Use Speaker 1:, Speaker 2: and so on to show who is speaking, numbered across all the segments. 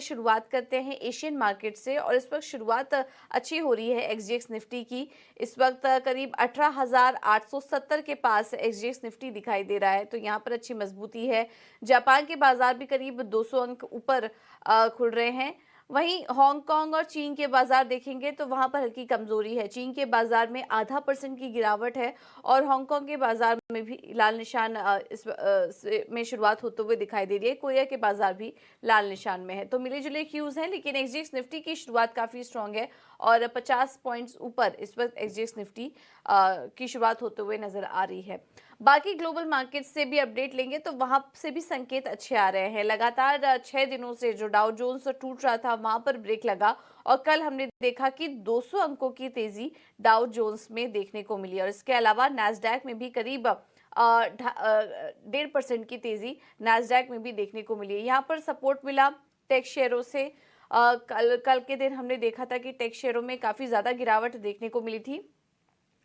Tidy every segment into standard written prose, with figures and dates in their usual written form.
Speaker 1: पहले शुरुआत करते हैं एशियन मार्केट से और इस वक्त शुरुआत अच्छी हो रही है एक्सजेएक्स निफ्टी की। इस वक्त करीब 18,870 के पास एक्सजेएक्स निफ्टी दिखाई दे रहा है, तो यहाँ पर अच्छी मजबूती है। जापान के बाजार भी करीब 200 अंक ऊपर खुल रहे हैं। वहीं हांगकांग और चीन के बाजार देखेंगे तो वहां पर हल्की कमजोरी है। चीन के बाजार में 0.5% की गिरावट है और हांगकांग के बाजार में भी लाल निशान में शुरुआत होते हुए दिखाई दे रही है। कोरिया के बाजार भी लाल निशान में है, तो मिले जुले क्यूज हैं, लेकिन एक्सजेएक्स निफ्टी की शुरुआत काफी स्ट्रांग है और 50 पॉइंट्स ऊपर इस वक्त एक्सजेएक्स निफ्टी की शुरुआत होते हुए नजर आ रही है। बाकी ग्लोबल मार्केट से भी अपडेट लेंगे तो वहां से भी संकेत अच्छे आ रहे हैं। लगातार 6 दिनों से जो डाउ जोन्स टूट रहा था वहां पर ब्रेक लगा और कल हमने देखा कि 200 अंकों की तेजी डाउ जोन्स में देखने को मिली और इसके अलावा नैस्डैक में भी करीब 1.5% की तेजी नैस्डैक में भी देखने को मिली है। यहाँ पर सपोर्ट मिला टेक शेयरों से। कल के दिन हमने देखा था कि टेक शेयरों में काफी ज्यादा गिरावट देखने को मिली थी,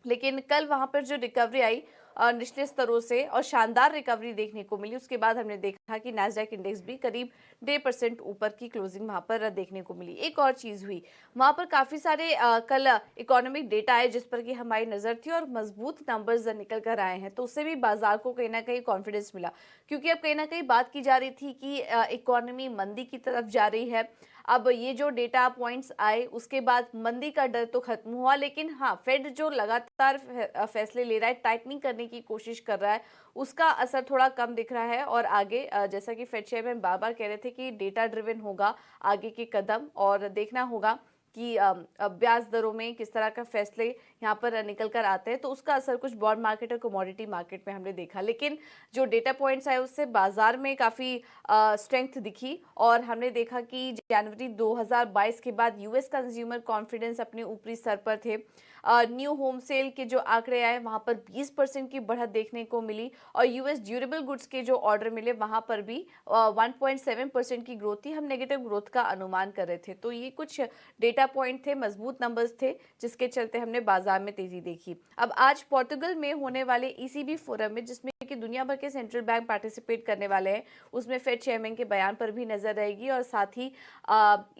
Speaker 1: लेकिन कल वहां पर जो रिकवरी आई निचले स्तरों से और शानदार रिकवरी देखने को मिली, उसके बाद हमने देखा कि नैस्डैक इंडेक्स भी करीब 1.5% ऊपर की क्लोजिंग वहां पर देखने को मिली। एक और चीज हुई, वहां पर काफी सारे कल इकोनॉमिक डेटा आए जिस पर कि हमारी नजर थी और मजबूत नंबर्स निकल कर आए हैं, तो उससे भी बाजार को कहीं ना कहीं कॉन्फिडेंस मिला, क्योंकि अब कहीं ना कहीं बात की जा रही थी कि इकोनॉमी मंदी की तरफ जा रही है। अब ये जो डेटा पॉइंट्स आए उसके बाद मंदी का डर तो खत्म हुआ, लेकिन हाँ, फेड जो लगातार फैसले ले रहा है, टाइटनिंग करने की कोशिश कर रहा है, उसका असर थोड़ा कम दिख रहा है। और आगे जैसा कि फेड चेयरमैन बार बार कह रहे थे कि डेटा ड्रिवन होगा आगे के कदम और देखना होगा कि ब्याज दरों में किस तरह का फैसले यहाँ पर निकल कर आते हैं, तो उसका असर कुछ बॉन्ड मार्केट और कमोडिटी मार्केट में हमने देखा। लेकिन जो डेटा पॉइंट्स आए उससे बाजार में काफ़ी स्ट्रेंथ दिखी और हमने देखा कि जनवरी 2022 के बाद यूएस कंज्यूमर कॉन्फिडेंस अपने ऊपरी स्तर पर थे। न्यू होम सेल के जो आंकड़े आए वहां पर 20% की बढ़त देखने को मिली और यूएस ड्यूरेबल गुड्स के जो ऑर्डर मिले वहां पर भी 1.7% की ग्रोथ थी। हम नेगेटिव ग्रोथ का अनुमान कर रहे थे, तो ये कुछ डेटा पॉइंट थे, मजबूत नंबर्स थे, जिसके चलते हमने बाजार में तेजी देखी। अब आज पोर्टुगल में होने वाले ईसीबी फोरम में, जिसमें कि दुनिया भर के सेंट्रल बैंक पार्टिसिपेट करने वाले हैं, उसमें फेड चेयरमैन के बयान पर भी नजर रहेगी और साथ ही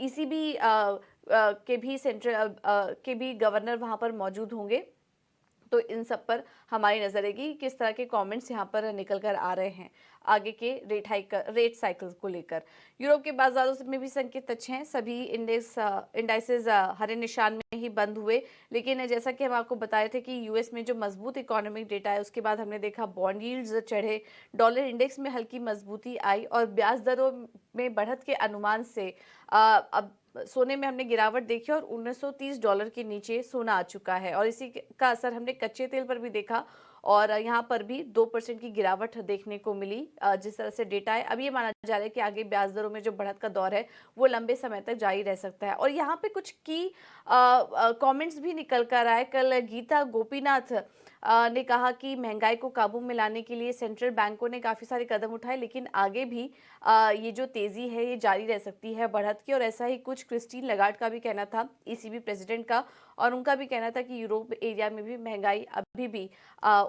Speaker 1: ईसीबी के भी के भी गवर्नर वहां पर मौजूद होंगे, तो इन सब पर हमारी नजर रहेगी किस तरह के कमेंट्स यहाँ पर निकल कर आ रहे हैं आगे के रेट साइकिल्स को लेकर। यूरोप के बाजारों में भी संकेत अच्छे हैं, सभी इंडाइसेस हरे निशान में ही बंद हुए, लेकिन जैसा कि हम आपको बताए थे कि यूएस में जो मजबूत इकोनॉमिक डेटा है उसके बाद हमने देखा बॉन्ड यील्ड्स चढ़े, डॉलर इंडेक्स में हल्की मजबूती आई और ब्याज दरों में बढ़त के अनुमान से अब सोने में हमने गिरावट देखी और $1930 के नीचे सोना आ चुका है और इसी का असर हमने कच्चे तेल पर भी देखा और यहाँ पर भी 2% की गिरावट देखने को मिली। जिस तरह से डेटा है, अब ये माना जा रहा है कि आगे ब्याज दरों में जो बढ़त का दौर है वो लंबे समय तक जारी रह सकता है। और यहाँ पे कुछ की कमेंट्स भी निकल कर आए। कल गीता गोपीनाथ ने कहा कि महंगाई को काबू में लाने के लिए सेंट्रल बैंकों ने काफ़ी सारे कदम उठाए, लेकिन आगे भी ये जो तेज़ी है ये जारी रह सकती है बढ़त की। और ऐसा ही कुछ क्रिस्टीन लगार्ड का भी कहना था, ईसीबी प्रेसिडेंट का, और उनका भी कहना था कि यूरोप एरिया में भी महंगाई अभी भी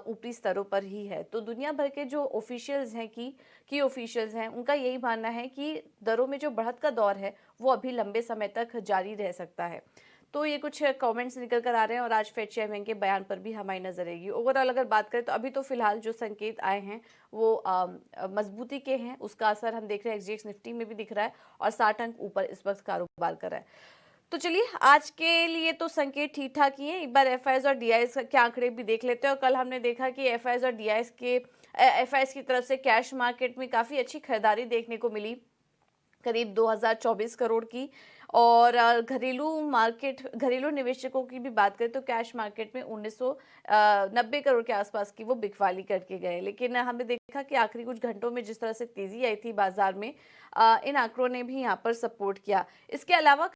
Speaker 1: ऊपरी स्तरों पर ही है। तो दुनिया भर के जो ऑफिशियल्स हैं की ऑफिशियल्स हैं, उनका यही मानना है कि दरों में जो बढ़त का दौर है वो अभी लंबे समय तक जारी रह सकता है। तो ये कुछ कमेंट्स निकल कर आ रहे हैं और आज फेड चेयरमैन के बयान पर भी हमारी नजर रहेगी। ओवरऑल अगर बात करें तो अभी तो फिलहाल जो संकेत आए हैं वो मजबूती के हैं, उसका असर हम देख रहे हैं एक्सजेएक्स निफ्टी में भी दिख रहा है और 60 अंक ऊपर इस वक्त कारोबार कर रहा है। तो चलिए, आज के लिए तो संकेत ठीक ठाक ही है। एक बार एफआईएस और डीआईएस के आंकड़े भी देख लेते हैं। और कल हमने देखा कि एफआईएस और डीआईएस के एफआईएस की तरफ से कैश मार्केट में काफी अच्छी खरीदारी देखने को मिली, करीब 2024 करोड़ की। और घरेलू निवेशकों की भी बात करें तो कैश मार्केट में 1990 करोड़ के आसपास की वो बिकवाली करके गए। लेकिन हमने देखा कि आखिरी कुछ घंटों में जिस तरह से तेजी आई थी बाजार में, इन आंकड़ों ने भी यहाँ पर सपोर्ट किया। इसके अलावा